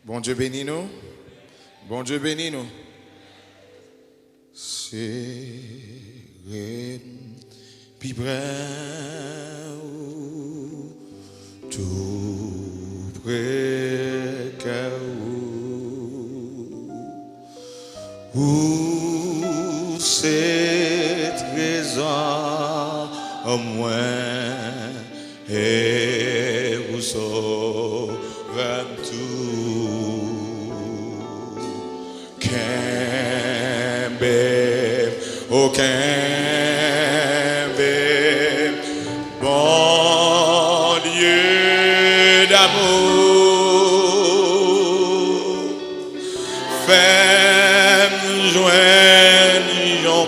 Bon Dieu bénis nous. Bon Dieu bénis nous. C'est puis près tout près que où c'est trésor au moins et où sauvons tout aucun bon Dieu d'amour fais-moi joindre ton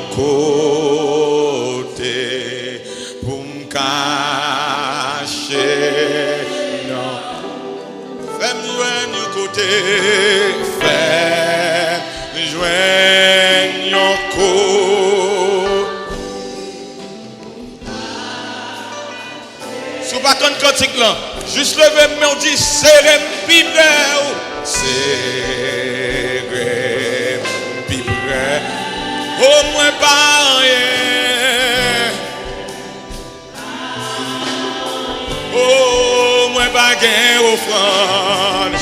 côté pour me cacher non fais-moi joindre ton côté fais-moi joindre ton côté. Pas qu'on cantique là, juste lever mais on dit serré pibré, serré pibré, au moins pas rien, au moins pas gain offrande.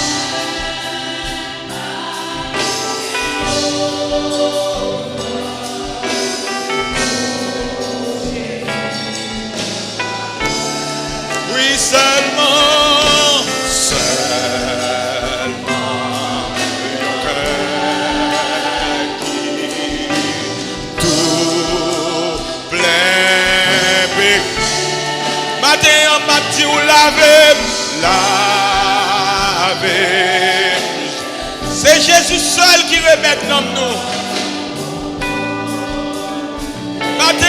Seulement, mon cœur qui tout plein. Matin en matin ou laver. C'est Jésus seul qui remet dans nous. Matin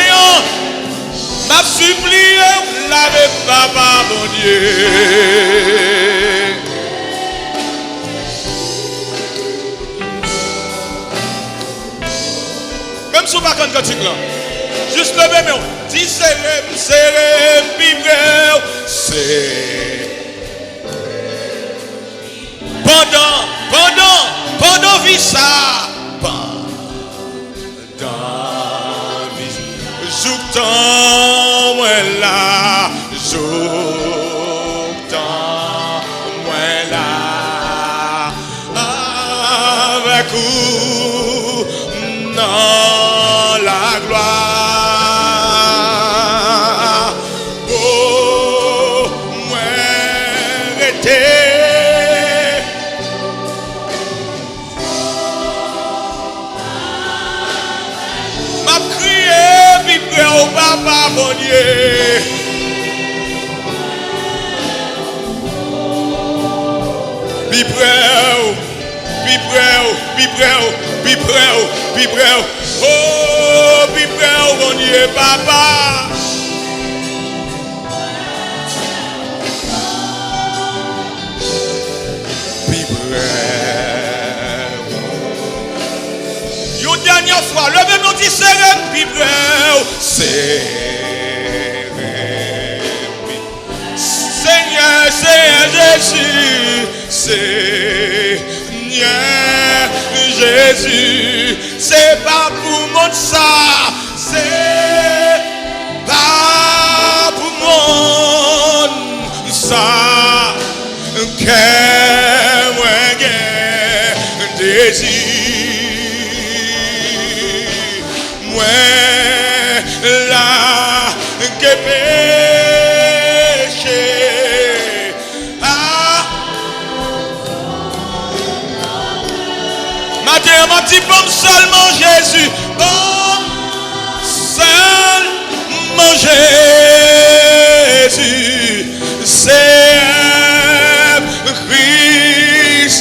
m'a supplié, lave papa mon Dieu. Même si on va cantique là, juste lever mais on dit serré, pibré, c'est pendant vie ça, Joutan moi là, joutan moi là, avec vous dans la gloire. Oh, moi était. M'a crié. Oh papa mon Dieu, oh mon Dieu papa. Une dernière fois, levez-nous dit serré, Seigneur Jésus, Seigneur Jésus, c'est pas pour mon ça, c'est pas pour mon ça, que moi j'ai désir. La que péché matin m'a dit bon seulement Jésus, bon seulement Jésus, c'est Christ,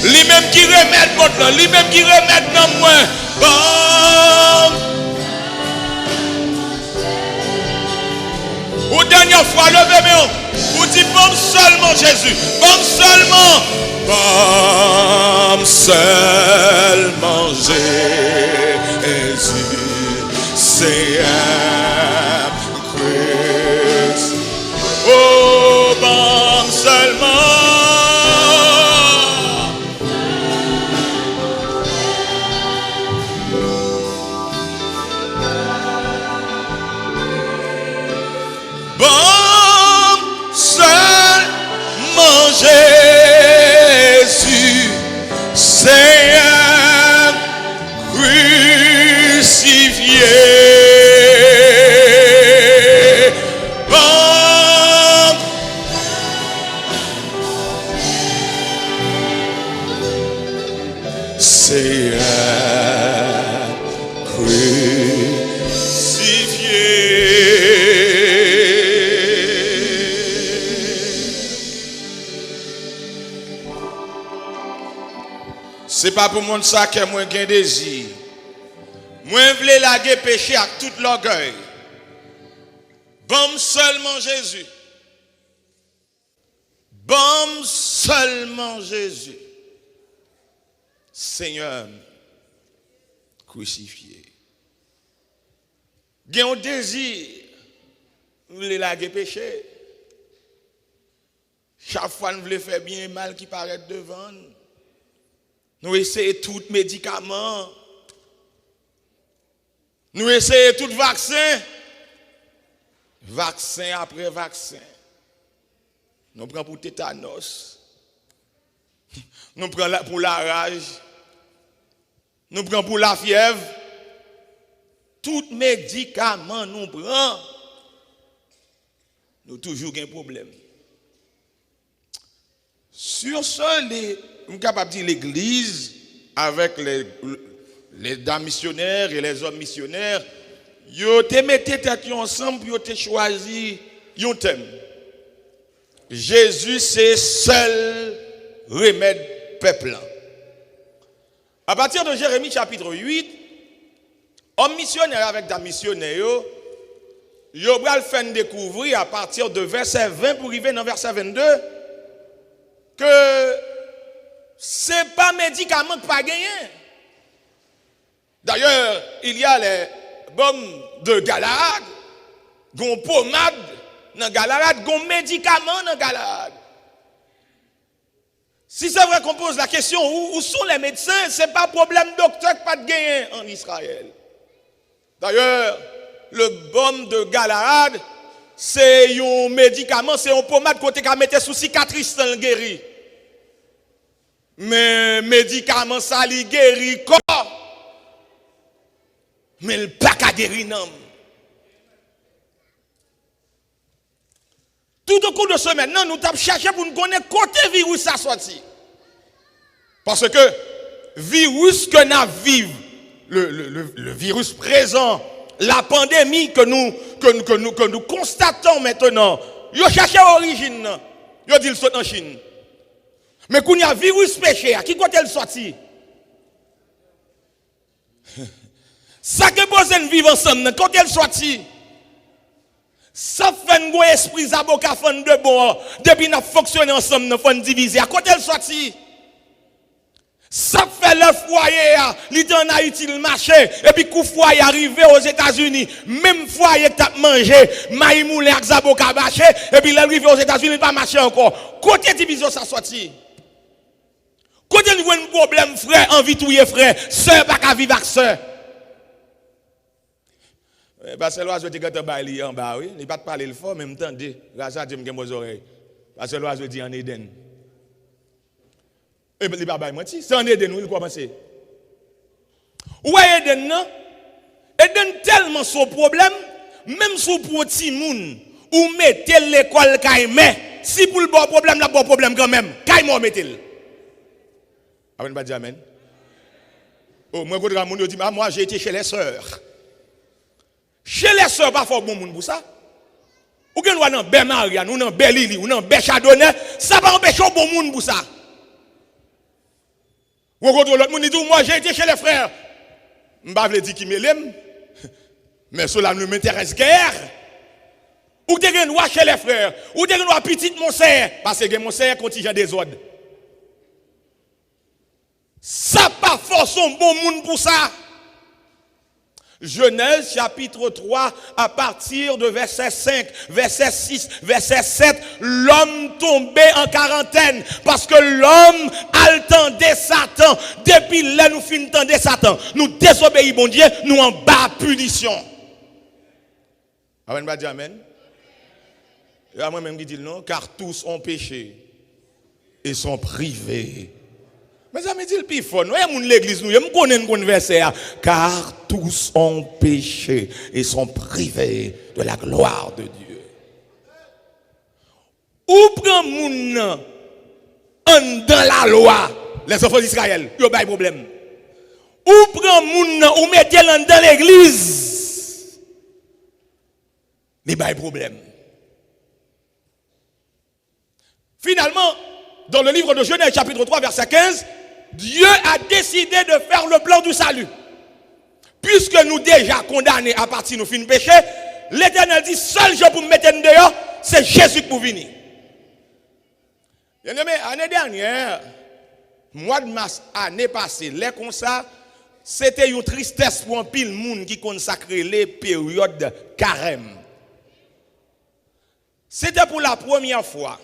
lui-même qui remet mon lui-même qui remet dans moi, bon. Ou dernière fois, levez-moi. Vous dites bon seulement Jésus. Bon seulement Jésus. C'est un Christ. Oh, bon seulement c'est c'est pas pour monde ça que moi j'ai désir. Moi voulais laguer péché avec tout l'orgueil. Bon seulement Jésus. Bon seulement Jésus. Seigneur crucifié. J'ai un désir. Voulez laguer péché. Chaque fois nous voulons faire bien et mal qui paraît devant nous. Nous essayons tout médicament. Nous essayons tout vaccin. Vaccin après vaccin. Nous prenons pour tétanos. Nous prenons pour la rage. Nous prenons pour la fièvre. Tout médicament nous prenons. Nous toujours un problème. Sur ce, je suis capable de dire l'Église, avec les dames missionnaires et les hommes missionnaires, ils ont mis tête ensemble pour choisi un thème. Jésus, c'est seul remède peuple. À partir de Jérémie chapitre 8, hommes missionnaires avec dames missionnaires, ils ont fait découvrir à partir de verset 20 pour arriver dans verset 22 que ce n'est pas médicament qui pas gagné. D'ailleurs, il y a les bombes de Galahad, gon pommade dans Galahad, gon médicament dans Galahad. Si c'est vrai qu'on pose la question où sont les médecins, ce n'est pas problème docteur qui pas de gagné en Israël. D'ailleurs, le bombe de Galahad, c'est un médicament, c'est un pommade côté qui mettre sous cicatrice dans le guéri. Mais médicament ça li guérit corps. Mais le pas qu'à guérir non. Tout au cours de ce maintenant, nous avons cherché pour nous connaître côté virus ça sorti. Parce que virus que nous vivons, le virus présent, la pandémie que nous constatons maintenant, yo cherché origine, yo dit le saute en Chine. Mais quand il y a virus péché, à qui côté le sorti? Ça que besoin vivre ensemble, quand elle sorti? Ça fait un bon esprit zaboka fond de bon, depuis nous fonctionner ensemble, nous faisons diviser. À côté elle sorti? Ça fait le foyer, il en Haïti, il marché, et puis coup foyer arrivé aux États-Unis, même foyer que tu as mangé, maïmoulé avec zaboka marché, et puis l'arrivé aux États-Unis, il pas marché encore. Côté division ça sorti? Côté nous avons un problème, frère, envie de touiller, frère, sœur, pas qu'à vivre avec sœur. Parce que l'oiseau dit que tu es en bas, oui. Il ne pas parler le fort, mais en même temps, grâce à Dieu, je me oreilles. Parce que l'oiseau dit en Éden. Et puis, il ne pas menti. C'est en Éden où il commence. Où est Éden, non? Éden tellement son problème, même si pour petit monde, ou mettez l'école caïmé, si pour le bon problème, la bon problème quand même, caïmé mettez-le. Amen, pas dit amen. Oh, moi, je dis, moi, j'ai été chez les sœurs. Chez les sœurs, pas fort bon monde pour ça. Ou bien nous dans Belle Marianne, ou dans Belle Lili, ou dans Belle Chardonnay, ça va empêcher bon monde pour ça. Ou quand l'autre monde dit, moi, j'ai été chez les frères. Je ne vais pas dire qui me l'aime, mais cela ne m'intéresse guère. Ou tu es chez les frères, ou tu es petit mon sœur, parce que mon sœur contingent des ordres. Ça pas forcément bon monde pour ça. Genèse chapitre 3 à partir de verset 5, verset 6, verset 7, l'homme tombait en quarantaine parce que l'homme attendait Satan. Depuis là nous finissons tendez Satan. Nous désobéissons bon Dieu, nous en bas punition. Amen, pas dire amen. Et à moi-même qui dit non, car tous ont péché et sont privés. Mais ça me dit le plus fort. Nous sommes l'église, nous connaissons un verset. Car tous ont péché et sont privés de la gloire de Dieu. Où prend moun dans la loi, les enfants d'Israël, il y a pas de problème. Ou prend moun ou mettez dans l'église. Mais pas de problème. Finalement, dans le livre de Genèse chapitre 3 verset 15, Dieu a décidé de faire le plan du salut. Puisque nous déjà condamnés à partir de nos fins de péché, l'Éternel dit, seul je pour me mettre en dehors, c'est Jésus qui pour venir. Bien aimé, l'année dernière, mois de mars, année passée, les comme ça, c'était une tristesse pour un pile monde qui consacrait les périodes carême. C'était pour la première fois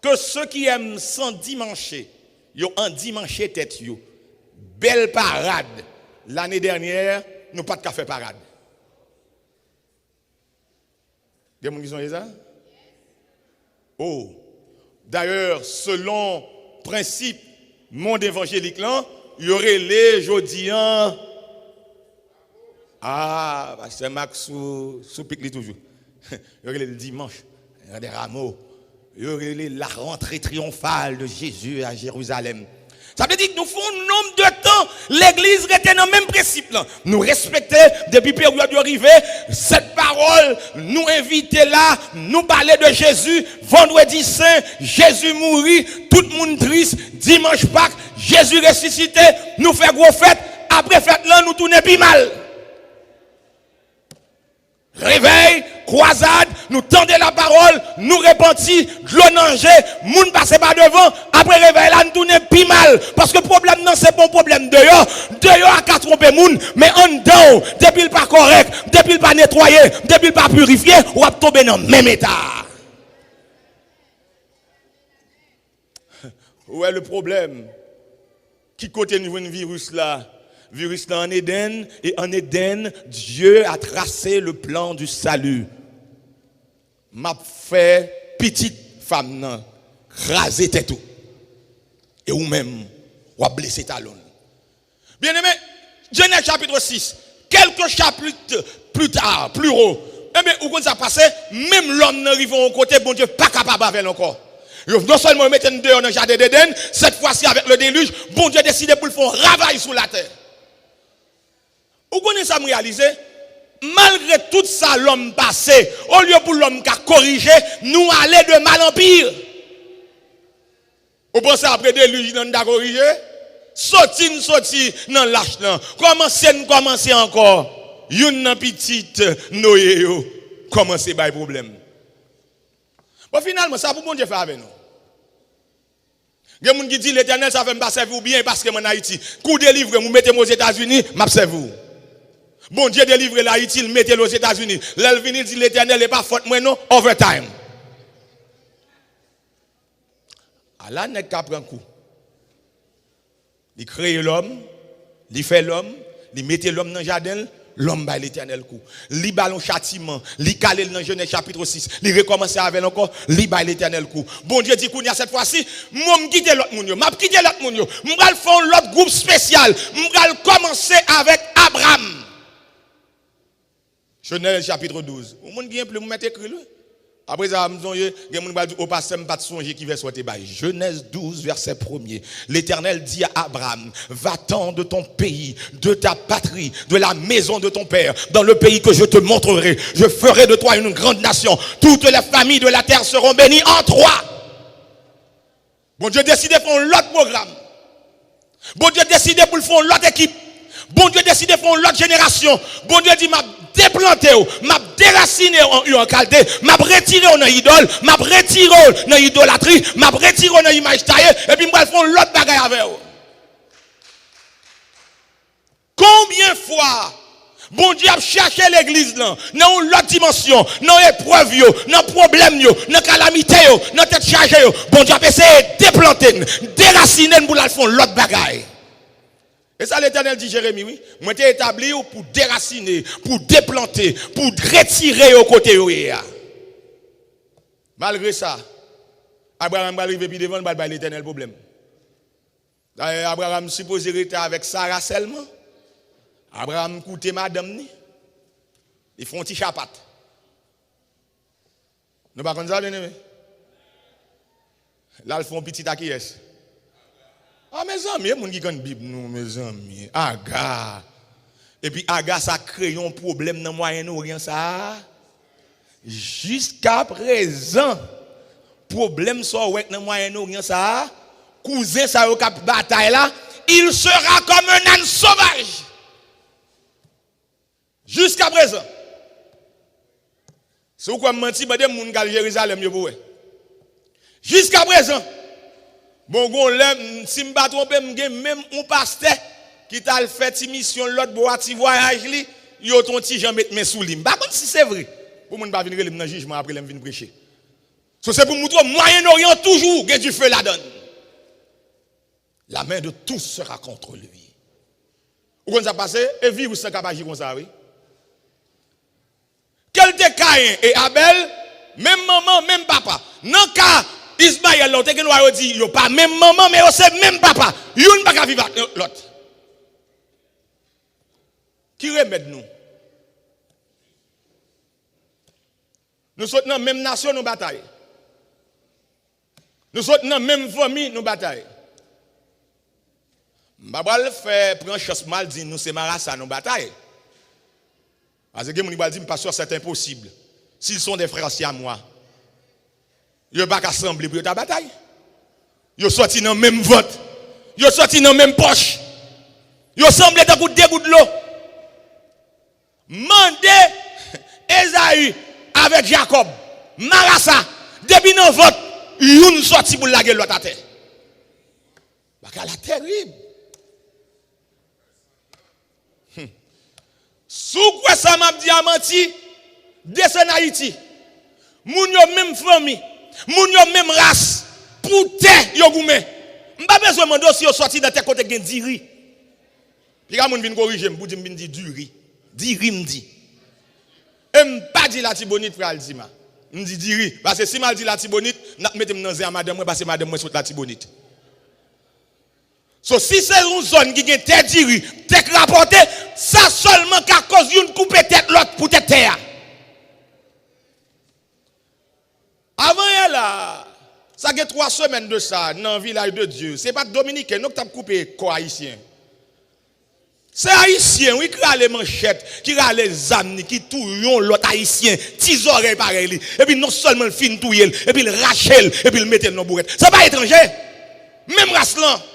que ceux qui aiment s'endimancher, ils ont endimanché tête yo. Belle parade. L'année dernière, nous pas de café parade. Des gens qui sont ça? Oh. D'ailleurs, selon principe monde évangélique là, il y aurait les jodiens. Ah, c'est Max sous pique toujours. Il y aurait le dimanche, il y a des rameaux. Il y aurait la rentrée triomphale de Jésus à Jérusalem. Ça veut dire que nous faisons un nombre de temps, l'église était dans le même principe. Là. Nous respecter depuis période arrivée, cette parole, nous inviter là, nous parler de Jésus, vendredi saint, Jésus mourit, tout le monde triste, dimanche Pâques, Jésus ressuscité, nous fait gros fête, après fête là, nous tournons plus mal. Réveil, croisade, nous tendons la parole, nous repentis, glonangé, moun passe pas devant, après réveil là, nous tournons plus mal. Parce que le problème non, c'est bon problème dehors. Dehors à 4 tromper moun, mais en dedans, depuis le pas correct, depuis le pas nettoyé, depuis le pas purifié, on va tomber dans le même état. Où est le problème? Qui côté niveau un virus là? Virus là en Éden, et en Éden, Dieu a tracé le plan du salut. M'a fait petite femme nan, raser tout. Et ou même, ou a blessé talon. Bien aimé, Genèse chapitre 6, quelques chapitres plus tard, plus haut, eh bien, où quand ça passé, même l'homme n'arrive au côté, bon Dieu, pas capable avec encore. Non seulement mettre dehors dans le jardin d'Éden, cette fois-ci avec le déluge, bon Dieu a décidé pour le faire ravage sur la terre. Vous connaissez ça me réaliser? Malgré tout ça, l'homme passé, au lieu pour l'homme qui a corrigé, nous allons de mal en pire. Vous pensez après déluge, nous avons corrigé? Sorti, non lâche, non. Commencez encore. Une petite noyé, commencez par problème. Bon, finalement, ça pour bon Dieu faire avec nous. Il y a des gens qui disent l'Éternel, ça fait me passer vous bien parce que je suis en Haïti. Coup de livre, vous mettez aux États-Unis, je vous. Bon Dieu délivre l'Haïti, il mettez aux États-Unis. L'Elvini dit l'Éternel n'est pas faute, moi non, overtime. Allah n'est qu'à prendre coup. Il crée l'homme, il fait l'homme, il mettait l'homme dans le jardin, l'homme bat l'Éternel coup. Il bat le châtiment, il calé dans Genèse chapitre 6, il recommence avec encore, il bat l'Éternel coup. Bon Dieu dit qu'on y a cette fois-ci, moi me quitter l'autre moun yo, m'a quitter l'autre moun yo, m'gal faire l'autre groupe spécial, m'gal commencer avec Abraham. Genèse chapitre 12. Vous monde bien plus vous mettez écrit là. Après ça, vous avez dit au passé, pas de songer qui va sortir. Genèse 12, verset 1er. L'Éternel dit à Abraham, va-t'en de ton pays, de ta patrie, de la maison de ton père, dans le pays que je te montrerai. Je ferai de toi une grande nation. Toutes les familles de la terre seront bénies en toi. Bon Dieu décide de faire l'autre programme. Bon Dieu décide pour le faire l'autre équipe. Bon Dieu décide de faire l'autre génération. Bon Dieu dit, m'a déplanté, m'a déraciné en qualité, m'a retiré en idole, m'a retiré en idolâtrie, m'a retiré en image taillée, et puis m'a faire l'autre bagaille avec vous. Combien de fois, bon Dieu a cherché l'église là, dans l'autre dimension, dans l'épreuve, dans le problème, dans la calamité, dans la tête chargée, bon Dieu a essayé de déplanter, déraciner pour la faire l'autre bagaille. Et ça, l'Éternel dit, Jérémie, oui, moi, t'ai établi pour déraciner, pour déplanter, pour retirer au côté. Malgré ça, Abraham va arriver devant l'Éternel problème. Abraham supposé être avec Sarah seulement. Abraham écoute madame, ils font un petit chapat. Nous ne pouvons pas ça, bien aimé. Là, ils font un petit acquiesce. Ah, mes amis, il y a des gens qui connaissent la Bible, nous, mes amis. Aga. Et puis, Aga, ça crée un problème dans le Moyen-Orient, ça. Jusqu'à présent, problème soit avec dans le Moyen-Orient, ça. Cousin, ça, au cap bataille là, il sera comme un âne sauvage. Jusqu'à présent. C'est pourquoi je menti, je dis que Jérusalem, jusqu'à présent. Bon, si je ne me trompe pas, même un pasteur qui t'a fait une mission, l'autre boîte, voyage, il a ton petit Jean mettre mes sous lui. Par contre, si c'est vrai, pour ne pas venir dans le jugement après, il vient prêcher. C'est pour montrer Moyen-Orient toujours, il y a du feu là-dedans. La main de tous sera contre lui. Où ça passe? Et vivre sans capacité comme ça, oui. Quel était Caïn et Abel, même maman, même papa. Non, car Ismaël, l'autre, il dit, il n'y a pas même maman, mais c'est même papa. Il n'y a pas vivre avec l'autre. Qui remet nous? Nous sommes dans la même nation, nous bataillons. Nous sommes dans la même famille, nous bataillons. Babal fait prendre chance mal dit nous c'est marasa nous bataille. Parce que mon dit pas sûr c'est impossible. S'ils sont des frères si à moi. Ils pas assembler pour ta bataille. Ils sorti dans même vote. Ils sorti dans même poche. Ils semblent dans deux gouttes de l'eau. Mandé Esaü avec Jacob. Marasa depuis dans vote, une sorti pour la gueule l'autre à terre. C'est terrible. Sous quoi ça m'a dit à menti, descend Haïti. Moun yo même famille, moun yo même race, pour te yo goumé. M'pa besoin demander si yo sorti dans tes côté gen diri. Puis quand moun vinn corriger pour dire m'vinn di duri. Diri m'di. Et m'pa di la tibonite pral di ma. M'di diri parce que si mal di la tibonite, n'a mettem dans zé à madame moi parce que madame moi saute la tibonite. So, si c'est une zone qui est tête diri, tête rapporté, ça seulement qu'à cause d'une coupe tête l'autre pour tête terre. Avant elle là, ça fait 3 semaines de ça dans le village de Dieu. C'est pas dominicain, nous avons coupé quoi haïtien. C'est haïtien, oui, qui a les manchettes, qui a les âmes, qui touillent l'autre haïtien, petits oreilles pareil. Et puis non seulement le fin touille, et puis il rachèle, et puis il met dans nos bourrettes. C'est pas étranger. Même race là.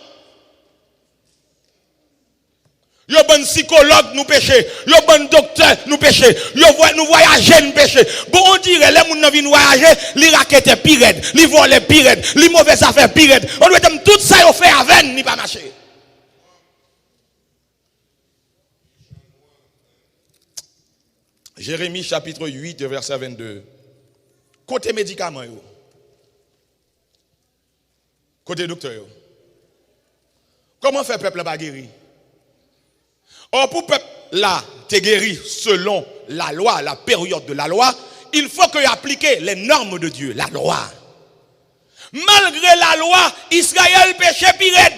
Yo bon psychologue nous péché, yo bon docteur nous péché, nous voyager nous péché. Bon on dirait les moun nan vinn voyager, li raquette pirate, li vole pirate, li mauvaise affaire pirate. On doit tout ça yo fait avec ni pas marcher. Jérémie chapitre 8 verset 22. Côté médicament yo. Côté docteur yo. Comment faire peuple pas guéri? Or, pour peuple là, te guéri selon la loi, la période de la loi, il faut que appliquer les normes de Dieu, la loi. Malgré la loi, Israël péché pirate.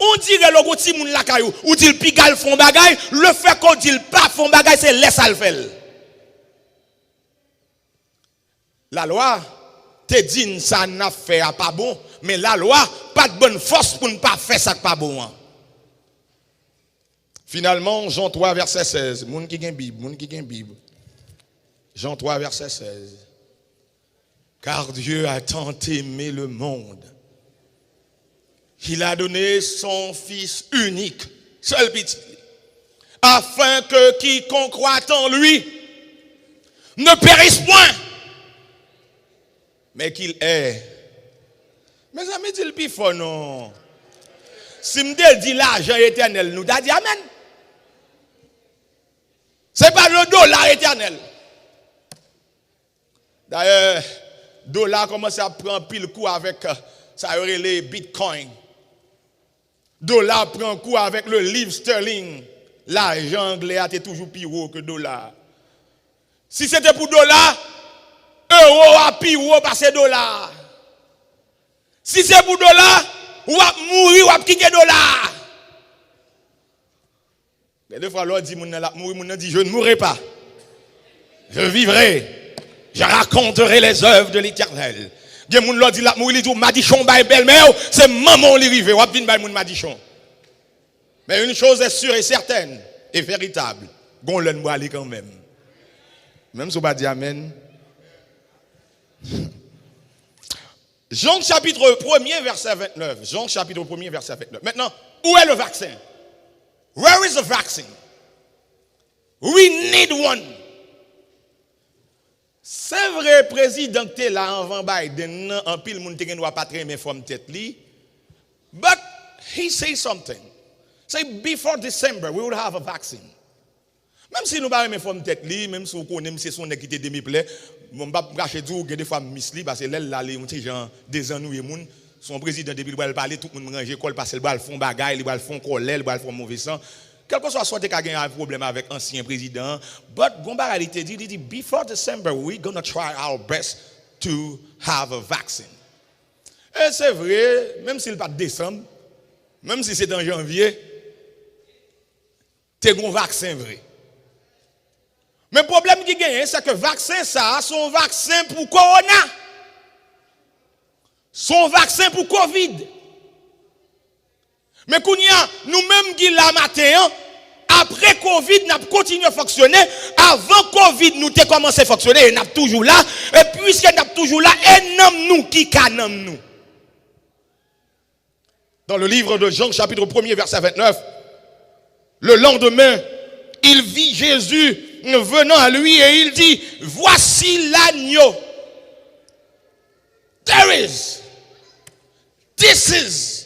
On dirait le gouti moun la kayou, ou dit le pigal font bagay, le fait qu'on dit pas font bagay, c'est laisse al faire. La loi, te dit ça n'a fait pas bon, mais la loi, pas de bonne force pour ne pas faire ça pas bon. Finalement, Jean 3, verset 16. Moun ki gen Bible. Jean 3, verset 16. Car Dieu a tant aimé le monde qu'il a donné son Fils unique, seul petit, afin que quiconque croit en lui ne périsse point, mais qu'il ait. Mes amis, dit le pifon, non. Si m'del dit l'argent éternel, nous t'a dit amen. C'est pas le dollar éternel. D'ailleurs, le dollar commence à prendre pile coup avec ça les bitcoins. Dollar prend coup avec le livre sterling. L'argent anglais est toujours plus haut que dollar. Si c'était pour dollar, euro a plus haut parce que dollar. Si c'est pour dollar, ou va mourir ou va quitter dollar. Mais des fois, l'on dit, mon dit, je ne mourrai pas. Je vivrai. Je raconterai les œuvres de l'Éternel. Gen moun l'a dit la mourir, il dit Madichon bay belle-mère, c'est maman li rive, ou vinn bay moun Madichon. Mais une chose est sûre et certaine et véritable, gon l'en boit quand même. Même si on pas dit amen. Jean chapitre 1er verset 29. Jean chapitre 1er verset 29. Maintenant, où est le vaccin? Where is the vaccine? We need one. C'est vrai, président t'es là avant Biden, en pile moun te gen doit pas très mais forme tête li. But he say something. Say before December we will have a vaccine. Même si nous pas mais forme tête li, même si on connaît c'est son qui te demi plaît, mon pas cacher tout des fois miss li parce que elle là les petit gens des ennuyés moun, son président depuis il parler tout monde ranger école parce qu'il va font bagaille, il va font colère, il va font mauvais sang. Quel que soit soit qu'il y a un problème avec ancien président, but Gomba réalité dit before December we're going to try our best to have a vaccine. Et c'est vrai, même s'il pas de décembre, même si c'est en janvier, t'es un vaccin vrai. Mais le problème qui gagne, c'est que le vaccin, ça, son vaccin pour Corona. Son vaccin pour Covid. Mais nous-mêmes qui la matin, après Covid, nous avons continué à fonctionner. Avant Covid, nous avons commencé à fonctionner et nous sommes toujours là. Et puisque nous sommes toujours là, et nous qui canons nous. Dans le livre de Jean, chapitre 1er, verset 29, le lendemain, il vit Jésus venant à lui et il dit, voici l'agneau. This is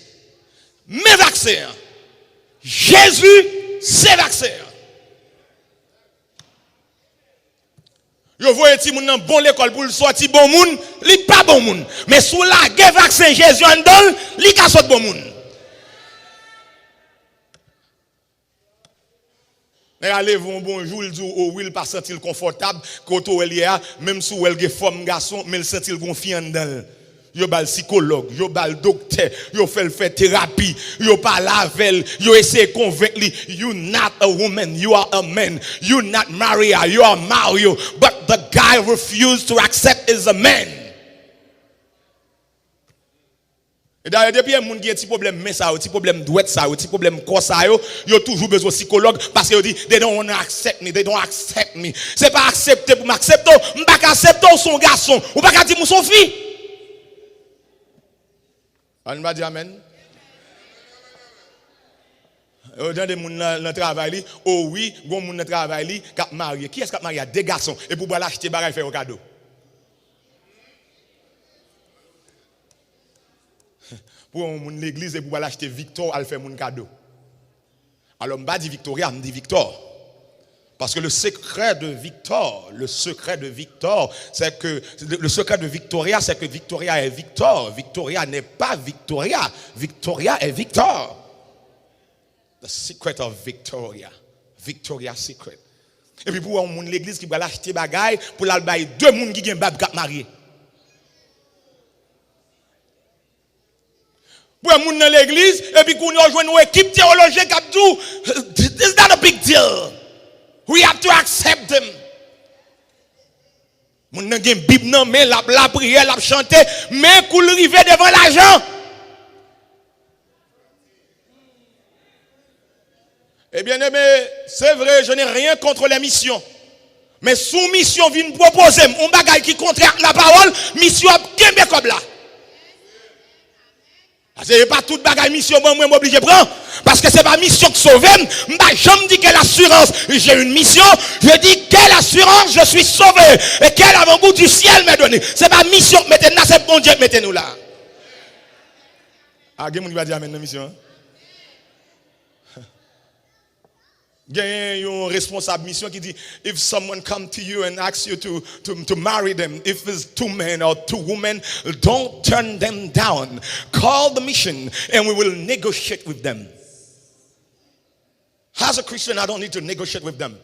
mes vaccins. Jésus, c'est vaccin. Yo voyez ti moun nan bon l'école pour le sortir bon moun, li pas bon moun. Mais sous la guerre vaccin Jésus en donne, li ka sort bon moun. Mais allez vous bonjour, il dit oh oui, il pas sentir confortable, koto el ya, même sous elle ge femme garçon, mais il sentir confiant dedans. Yo bal psychologue, yo bal docteur, yo fait thérapie, yo parle avec, yo essaie convaincre lui, you not a woman, you are a man. You not Maria, you are Mario. But the guy refused to accept is a man. Et d'ailleurs, depuis un monde qui a un petit problème, mais ça, un petit problème douette, ça, un petit problème corps, ça, yo toujours besoin de psychologue parce que dit, they don't want to accept me, they don't accept me. C'est pas accepter pour m'accepter, m'pas accepter son garçon, ou pas dire son fille. On va dire amen. Dans des gens dans travail, oh oui, gon moun dans travail, cap marié. Qui est-ce qui marié? Des garçons et pour l'acheter bagay faire au cadeau. Pour moun l'église et pour l'acheter Victor, elle fait mon cadeau. Alors m'pa dit Victoria, me dit Victor. Parce que le secret de Victor, c'est que le secret de Victoria, c'est que Victoria est Victor. Victoria n'est pas Victoria. Victoria est Victor. The secret of Victoria. Victoria's secret. Et puis pour l'église qui va l'acheter bagaille, pour l'albaï, deux moun qui gen bab k'ap marié. Pour moun dans l'église, et puis qu'on rejoint une équipe théologique qui a dit, it's not a big deal. We have to accept them. Moun nan gen Bible nan mais la prière, la chanter, mais koul rive devant l'argent. Eh bien aimé, c'est vrai, je n'ai rien contre les missions. Mais sous mission vient proposer un bagage qui contraire la parole, mission a kembe comme là. C'est pas toute bagaille mission moi m'obligé prendre parce que c'est pas mission qui sauve. Je me dis quelle assurance, j'ai une mission, je dis quelle assurance, je suis sauvé et quel avant-goût du ciel m'a donné. C'est pas mission maintenant, c'est bon Dieu mettez-nous là. Ah, quelqu'un va dire amen dans mission. Il y a une responsable mission qui dit if someone come to you and asks you to marry them, if it's two men or two women, don't turn them down. Call the mission and we will negotiate with them. As a Christian, I don't need to negotiate with them.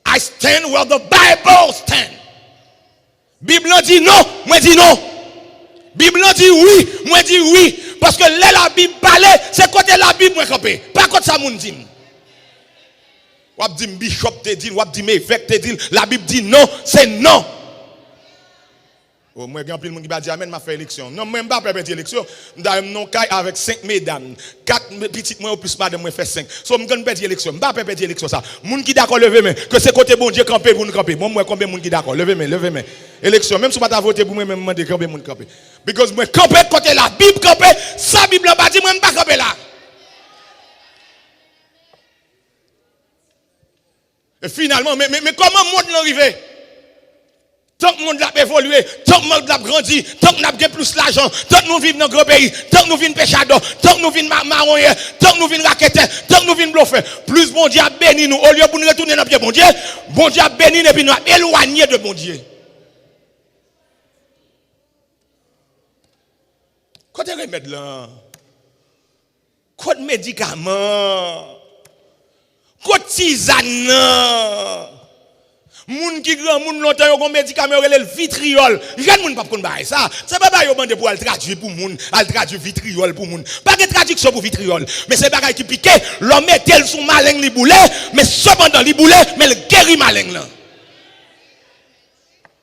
I stand where the Bible stands. Bible dit non, moi dis non. Bible dit oui, moi dis oui. Parce que là la Bible parle, c'est côté la Bible moi camper. Pas côté ça moun dit. Wap dit bishop te dit, wap dit évêque te dit, la Bible dit non, c'est non. Oh, moi, il y a un monde qui va dire Amen, m'a fait élection. Non, moi, je ne vais pas faire élection. Je vais non avec 5 mesdames. 4 petites moi, plus madame, moi, fait 5. So, je ne vais pas faire élection. Je ne vais pas faire élection. Ça. Moun qui d'accord, levez main. Que c'est côté bon Dieu camper pour nous camper. Moi, combien de monde qui d'accord? Levez main, levez main. Élection. Même si vous ne pas voter pour moi, même demander combien de monde camper. Parce que moi, camper côté la Bible camper, sa Bible n'a pas dit, moi, je ne vais pas camper là. Et finalement, mais comment le monde l'arrivé? Tant que le monde a évolué, tant que le monde a grandi, tant que nous avons plus d'argent, tant que nous vivons dans un grand pays, tant que nous vivons pêchador, tant que nous vivons marronniers, tant que nous vivons raquetés, tant que nous vivons bluffés, plus bon Dieu a béni nous. Au lieu de nous retourner dans le pied, bon Dieu a béni et puis nous a éloigné de bon Dieu. Quand tu remèdes là, quand médicament, quand tisane, moun qui grand moun longtemps yo gon médicament relève vitriol. Jeune moun pas konn bail ça. C'est pas bail yo bande pour al traduire pour moun, al traduire vitriol pour moun. Pas de traduction pour vitriol, mais c'est bagay qui piqué, l'homme mettel son malin li boule, mais cependant li boule, mais le guéri malin là.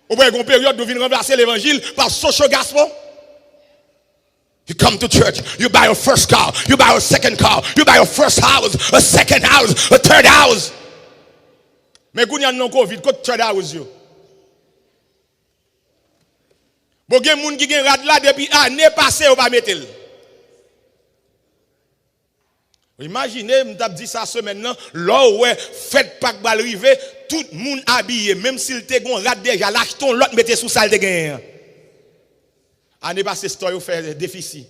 Ou bien une période où vient remplacer l'évangile par social gospel. You come to church, you buy your first car, you buy your second car, you buy your first house, a second house, a third house. Mais quand il y a un Covid, quand tu as aux yeux. Bon, il y a des gens qui ont rad là depuis l'année passée, on va mettre. Imaginez, je t'ai dit ça semaine là, là où faites pas que balle rive, tout le monde habillé, même s'il te gon rad déjà, l'achetons l'autre mettez sous salle de gain. Année passée, c'est fait déficit.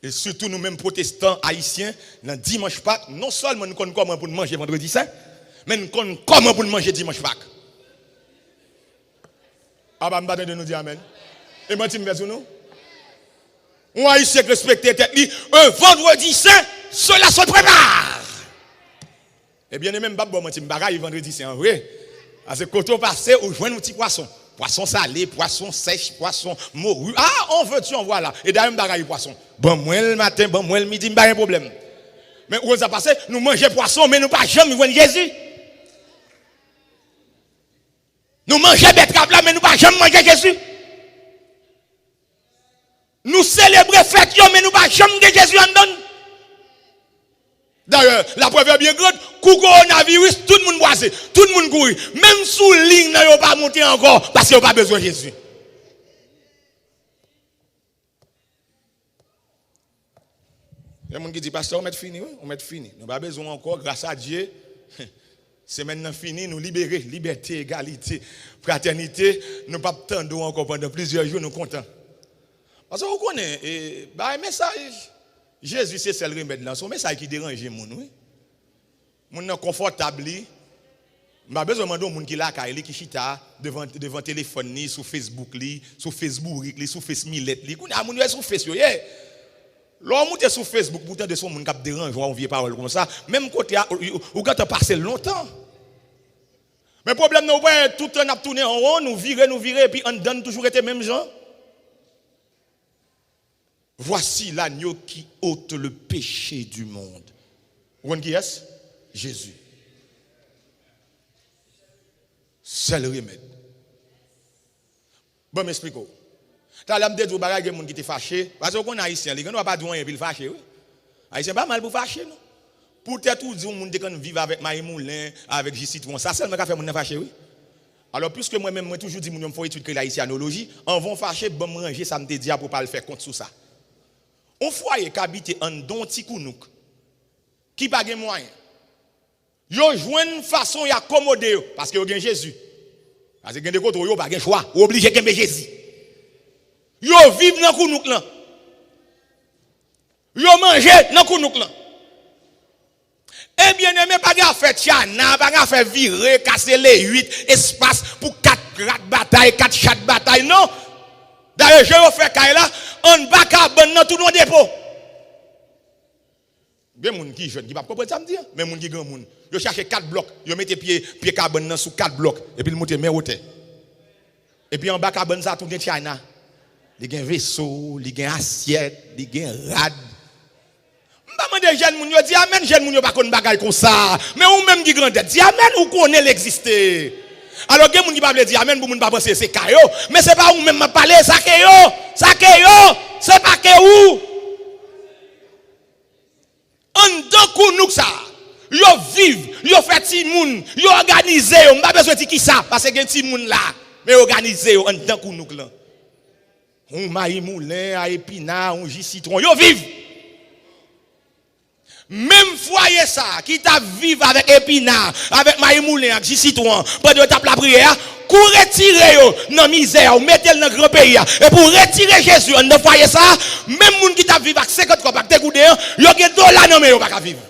Et surtout nous-mêmes protestants haïtiens, dans dimanche Pâques, non seulement nous connaissons comment pour manger vendredi saint, mais nous connaissons comment pour manger dimanche Pâques. Ah bah, je vais nous dire amen. Et moi, tu me dis nous? On a ici respecter tête li, un vendredi saint, cela se prépare. Eh bien, même pas bon, moi, tu me bagaille vendredi saint, en vrai. Parce que quand on passe, on joue un petit poisson. Poisson salé, poisson sèche, poisson morue. Ah, on veut tu en voilà. Et d'ailleurs, je bagaille poisson. Bon, moi le matin, bon, moi le midi, pas un problème. Mais où ça passe? Nous mangeons poisson, mais nous pas jamais voir Jésus. Nous mangeons betterave là, mais nous pas jamais manger Jésus. Nous célébrons fête, mais nous pas jamais de Jésus en donne. D'ailleurs, la preuve est bien grande, coronavirus, tout le monde boise, tout le monde courir. Même sous ligne, ils n'ont pas monté encore parce qu'ils n'ont pas besoin de Jésus. Il y a des gens qui disent, pasteur, on met fini, oui, on met fini. Nous n'avons pas besoin encore, grâce à Dieu. C'est maintenant fini, nous libérer, liberté, égalité, fraternité. Nous ne pas attendre encore pendant plusieurs jours, nous contents. Parce que vous connaissez, un message. Jésus, c'est celle remède là. Son message qui dérange les gens. Oui. Les gens confortables. Je n'ai besoin de demander aux gens qui là, qui chita devant le téléphone, sur Facebook, sur Facebook, sur Facebook. Les gens sur Facebook. L'homme est sur Facebook, pourtant de son monde qui dérange, on vient parole comme ça. Même côté, vous avez passé longtemps. Mais le problème, nous tout le temps, tourné en rond, nous virer, et puis on donne toujours les mêmes gens. Voici l'agneau qui ôte le péché du monde. Vous qui est-ce? Jésus. C'est le remède. Bon, m'explique-vous. T'as l'âme de dire que les gens qui étaient fâchés, parce qu'on est haïtien, les gens ne vont pas dire rien pour fâcher. Haïtien pas mal pour fâcher, non? Peut-être tout dire que les gens vivent avec Maï Moulin, avec J. Citron, ça seulement fait les gens fâcher, oui. Alors, puisque moi-même, moi toujours dit que je faut étudier l'haïtianologie, en vont fâcher, bon, me ranger, ça me dit pour ne pas le faire compte sur ça. On foyer qui habite en don tikounouk, qui n'a pas de moyens. Ils ont une façon d'accommoder, parce qu'ils ont Jésus. Parce que des côtés, ils n'ont pas de choix, ils sont obligés de Jésus. Ils vivent dans le kounouk là. Ils mangent dans le kounouk là. Eh bien, aimé, pas de faire tiana, pas de faire virer, casser les 8 espaces pour 4 batailles, 4 chats de bataille, non. D'ailleurs, je vais faire là, on ne va pas dans tout le dépôt. Il y a des gens qui jeunes, qui ne peuvent pas comprendre ça me dire, mais des gens qui grand monde. Ils cherchent 4 blocs, ils mettent pied carbone sous 4 blocs, et puis ils montent mes hauteur. Et puis en bas carbone ça tout est China. Il y a un vaisseau, il y a une assiette, il y a un rad. Je demande aux jeunes, ils disent Amen, jeunes, ils ne pas de bagaille comme ça. Mais ou même qui grandit, dis Amen, ou qu'on est l'exister. Alors, il y a des gens qui ne dire amen pour ne pas penser c'est Kayo. Mais ce n'est pas où même parler, ça Kayo. Ça Kayo. Ce n'est pas Kayo. En tant que nous, ça. Yo vivent, yo fait ti moun, yo organisé, on pas besoin de qui ça parce que ti moun là, mais organisé en tant que nous là. On maï moulin, à épinard, on jus citron, yo vivent. Même foyer ça qui t'a vivre avec épinard, avec maï moulin, avec jus citron, pendant tape la prière, pour retirer yo dans misère, mettez le dans grand pays et pour retirer Jésus dans foyer ça, même moun qui t'a vivre avec 50 copains, te goudé, yo gen dollar non mais yo pas vivre.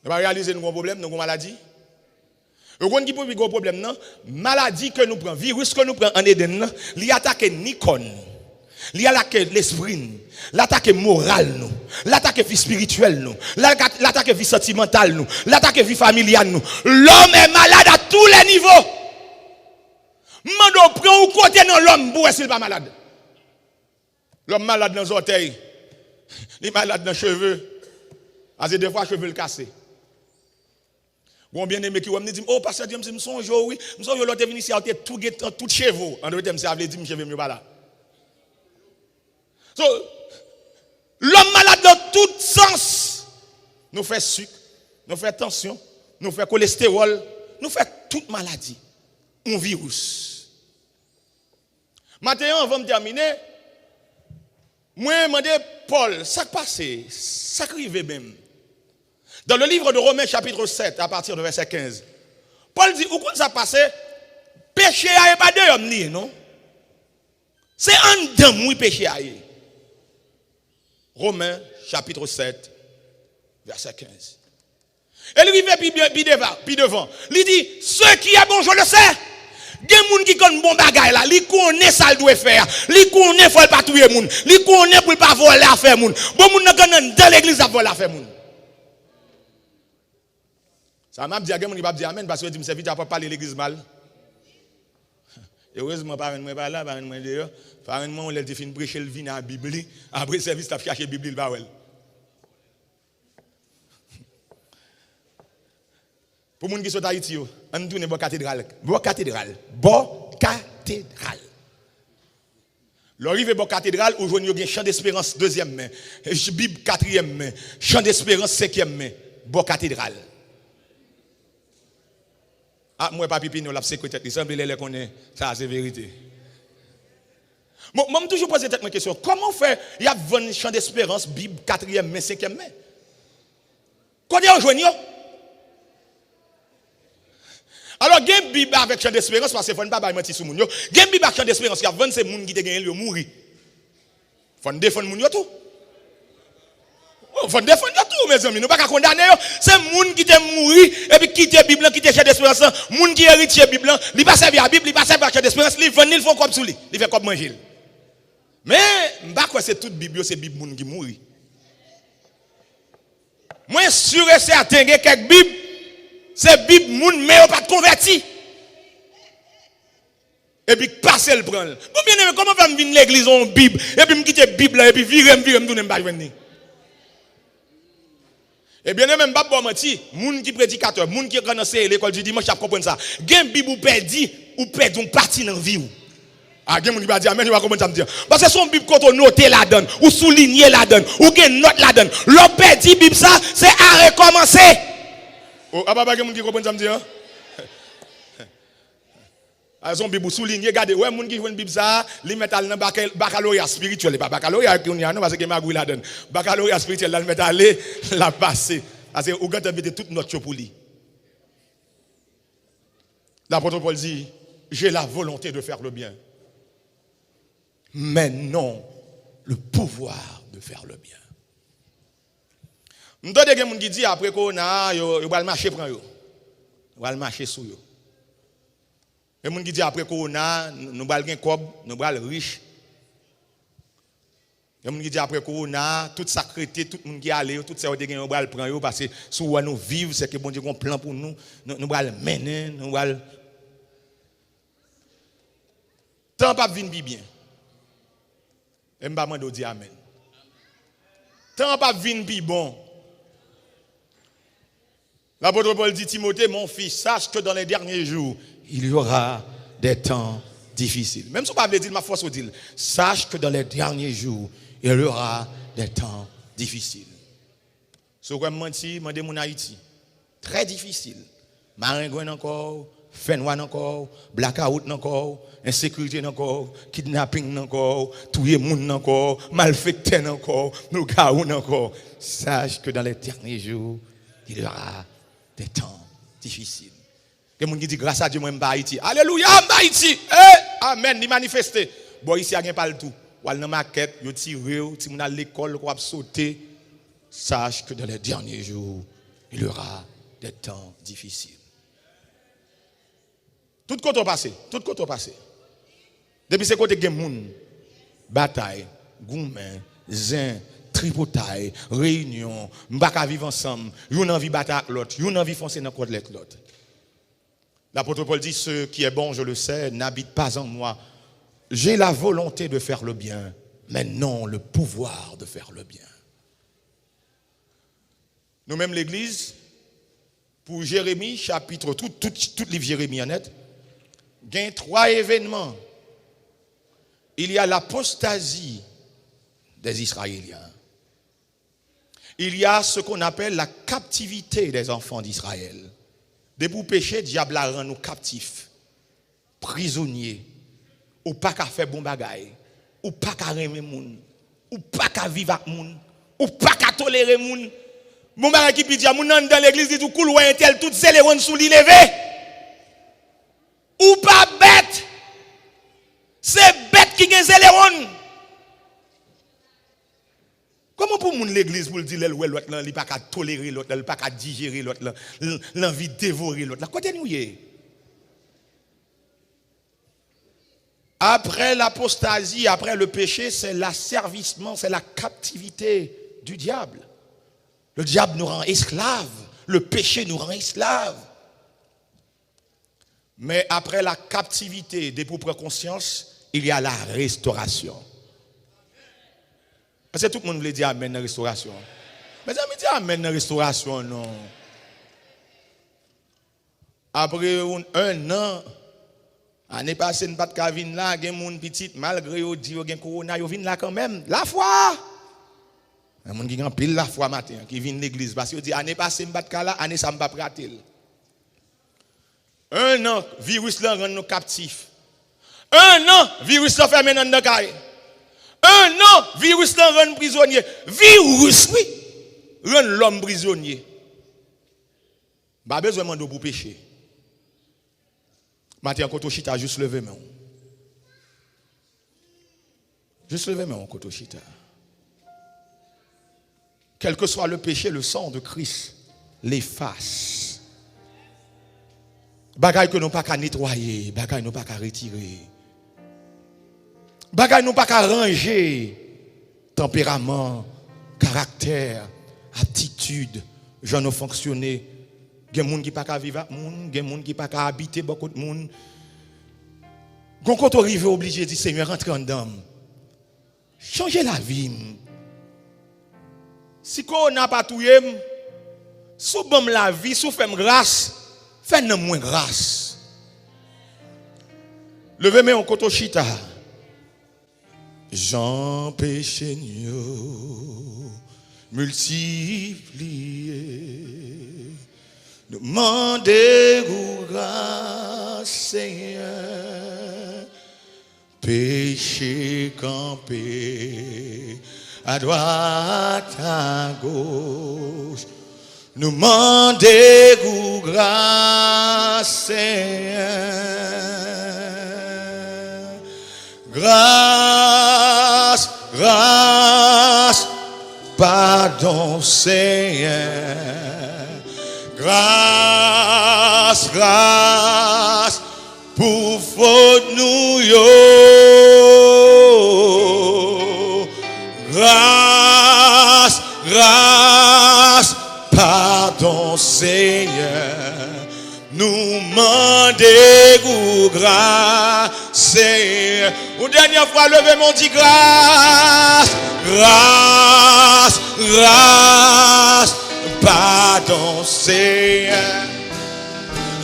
On va réaliser nos problèmes, nos maladies. Vous comprenez qui est le gros problème, non? Maladie que nous prenons, virus que nous prenons en Eden, il attaque Nikon, il attaque l'esprit, l'attaque morale, nous, l'attaque vie spirituelle, nous, l'attaque vie sentimentale, nous, l'attaque vie familiale, nous. L'homme est malade à tous les niveaux. Mando prend ou côté dans l'homme pour s'il pas malade. L'homme malade dans les orteils, il est malade dans les cheveux, parce que des fois cheveux le cassé. Bon bien aimé qui me dit oh pasteur Dieu me songe oui me songe l'autre venu ici tout chevaux en d'autres ça veut dire cheveux mieux pas là. So l'homme malade dans tout sens nous fait sucre, nous fait tension, nous fait cholestérol, nous fait toute maladie, un virus. Maintenant avant de terminer moi demander Paul ça passé ça arrive même. Dans le livre de Romains chapitre 7, à partir de verset 15, Paul dit, où ça passe, péché n'est pas de l'homme, non? C'est un dame, oui, péché a. Romains chapitre 7, verset 15. Et lui puis devant, il dit, ce qui est bon, je le sais. Il y a des gens qui connaissent bon bagay là, ils connaissent ça doit faire, ils connaissent faut pas tuer moun, ils connaissent pour pas voler affaire moun. Bon moun dans l'église a voler affaire moun. Ça m'a dit à quelqu'un qui va dire amen parce que je me suis vite à parler l'église mal. Heureusement, parents moi pas là, parents moi dehors. Parents moi on l'a dit fin prêcher le vin à la Bible. Après service t'as chercher Bible pas ouais. Pour moun qui sont Haïti yo, on tourne bon cathédrale. Bon cathédrale. Bon cathédrale. L'arrivée bon cathédrale aujourd'hui il y a chant d'espérance deuxième main, Bible quatrième main, chant d'espérance cinquième main, bon cathédrale. Ah, moi, pas pipi, nous l'avons secrétaire. Il semble que qu'on est. Ça, c'est vérité. Moi, je me toujours posé cette question. Comment faire? Il y a 20 champs d'espérance, Bible, 4e mai, 5e mai. Quand est-ce qu'on alors, il y a une Bible avec champ d'espérance, parce qu'il ne faut pas mentir sur les gens. Il y a une Bible avec champ d'espérance, il y a 20 gens qui ont gagné, ils ont mouru. Il faut défendre les gens tout. Il faut défendre tout, mes amis. Nous ne pouvons pas condamner. C'est les gens qui ont mouru et puis qui ont Bible, qui ont champ d'espérance. Les gens qui ont hérité la Bible, ils ne passent pas à la Bible, ils ne passent pas à la champ d'espérance, ils viennent, ils font comme sous lui. Ils font comme manger. Mais, je ne sais pas si c'est toute Bible, c'est la Bible qui mourent. Moi, je suis sûr et certain que quelques Bibles, c'est la Bible, mais ils ne pas converti. Et puis, passer le prendre. Comment je vais venir à l'église en Bible, et puis je quitte la Bible, et puis virer, je ne vais pas venir. Et bien, même pas bon menti, moun qui prédicateur, moun qui connaissent l'école du dimanche, je comprends ça. Gen Bible ou perdu un parti dans la vie. Ah, gen moun qui va dire, amen, je vais comprendre ça me dire. Parce que son Bible, quand on note la donne, ou souligner la donne, ou gen note la donne, l'on perdu Bible ça, c'est à recommencer. Oh, ah, bah, gen moun qui comprend ça me dire. Ah, son Bible souligner, regardez, ouais, moun qui joue une Bible ça, li met dans baccalauréat spirituel, pas baccalauréat qu'on y a, non, parce que magouille la donne. Baccalauréat spirituel, là, le met aller, la passer. Parce que vous avez mis toute notre pour lui. L'apôtre Paul dit, j'ai la volonté de faire le bien. Mais non le pouvoir de faire le bien. Nous avons des gens qui disent, après qu'on a, ils vont marcher prendre yo. Ils vont marcher sous yo. Et les gens qui disent, après qu'on a, nous allons gagner cob, nous allons riche. Il y a des gens qui disent après Corona, tout sacrété, tout le monde qui est allé, tout ça, on va le prendre parce que si nous vivons, c'est que bon Dieu a un plan pour nous, nous allons le mener, nous allons. Tant pas venir bien. Et je vais dire amen. Tant pas venir bon. L'apôtre Paul dit, Timothée, mon fils, sache que dans les derniers jours, il y aura des temps difficiles. Même si vous ne pouvez pas dire, ma foi, dit, sache que dans les derniers jours, il y aura des temps difficiles. Ce que je menti, je mon Haïti. Très difficile. Maringouin encore, Fenouan encore, blackout encore, insécurité encore, kidnapping encore, tuer moun encore, malfaiteur encore, nous gaoun encore. Sache que dans les derniers jours, il y aura des temps difficiles. Que moun qui dit grâce à Dieu moi m'ba Haïti. Alléluia, m'ba Haïti. Amen, ni manifester. Bon ici a rien pas le tout. Ou al dans maquette, yo tiré, ti moun à l'école ko ap sauter. Sache que dans les derniers jours, il y aura des temps difficiles. Tout côté passé, tout côté passé. Depuis ce côté gen moun, bataille, goumen, zin, tripotaille, réunion, m'baka vivre ensemble, yon envie battre avec l'autre, yon envie foncer dans côté l'autre. L'apôtre Paul dit, ce qui est bon, je le sais, n'habite pas en moi. J'ai la volonté de faire le bien, mais non le pouvoir de faire le bien. Nous-mêmes, l'Église, pour Jérémie, chapitre, tout livre Jérémie en net, il y a 3 événements. Il y a l'apostasie des Israéliens. Il y a ce qu'on appelle la captivité des enfants d'Israël. Depuis le péché, le diable a rendu nous captifs, prisonniers, ou pas qu'à faire bon bagaille, ou pas qu'à aimer moun, ou pas qu'à vivre avec moun, ou pas qu'à tolérer moun. Mon mari qui dit, moun dans l'église dit tout cool ou un tel tout zéléron sous li levé. Ou pas bête. C'est bête qui gen zéléron. Comment pour moun l'église pour dire l'autre là, il pas qu'à tolérer l'autre, il pas qu'à digérer l'autre là, l'envie de dévorer l'autre là. Côté nous y. Après l'apostasie, après le péché, c'est l'asservissement, c'est la captivité du diable. Le diable nous rend esclaves, le péché nous rend esclaves. Mais après la captivité des propres consciences, il y a la restauration. Parce que tout le monde voulait dire amen dans la restauration. Mais ça me dit amen dans la restauration, non. Après 1 an, année passée, nous pas de venir là, il y a des gens petits, malgré eux, dit qu'il y a corona, ils viennent là quand même. La foi! Il y a des gens qui ont pile la foi matin, qui viennent à l'église. Parce qu'ils disent, année passée, je ne pas là, année ça ne pas prater. 1 an, virus là rend nous captifs. 1 an, virus là fait maintenant dans caille. 1 an, virus là rend prisonnier. Virus, oui, rend l'homme prisonnier. Pas besoin de pour pécher. Matin, quand chita, juste lever main. Juste lever main, quand chita. Quel que soit le péché, le sang de Christ l'efface. Bagay que nous pas qu'à nettoyer, bagay nous pas qu'à retirer. Bagay nous pas qu'à ranger. Tempérament, caractère, attitude, genre nous fonctionner. Il y a des gens qui pas qu'à vivre avec moun, il y a des gens qui pas qu'à habiter beaucoup de monde. Quand on arrive obligé de dire Seigneur rentre en dedans. Changer la vie. Si on n'a pas tout, sous bon la vie, sous fait grâce, fais-nous moins grâce. Levez-moi en koto chita. Jean péché multiplié. Demandez-vous grâce, Seigneur. Péché campé à droite, à gauche. Nous demandez-vous grâce, Seigneur. Grâce, grâce, pardon, Seigneur. Grâce, grâce, pour faute nous yo. Grâce, grâce, pardon Seigneur. Nous demandez-vous grâce, Seigneur. Une dernière fois, levez mon dit grâce, grâce, grâce, pardon Seigneur.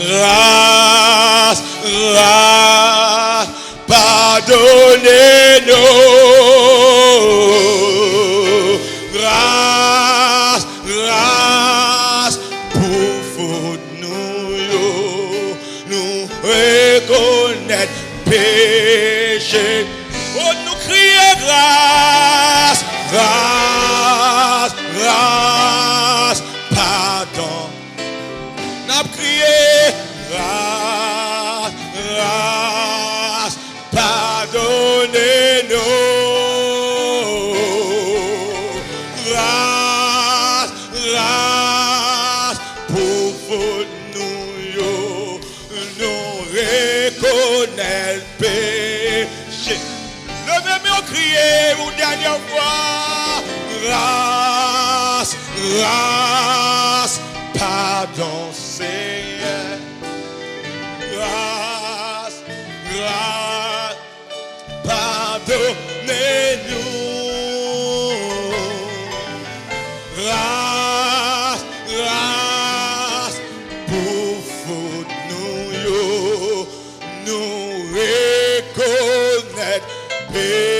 grâce, grâce, pardonnez-nous. Grâce, grâce, pour faute nous reconnaître péché. Oh, nous crier grâce, grâce, grâce, pardon. Nous crier grâce, grâce, pardonnez-nous. Grâce, grâce, pour faute nous reconnaître péché. Levez-moi, criez une dernière fois. Grâce, grâce, pardon, Seigneur. Grâce, grâce, pardonnez-nous. Grâce, grâce, pour faute nous reconnaître péché.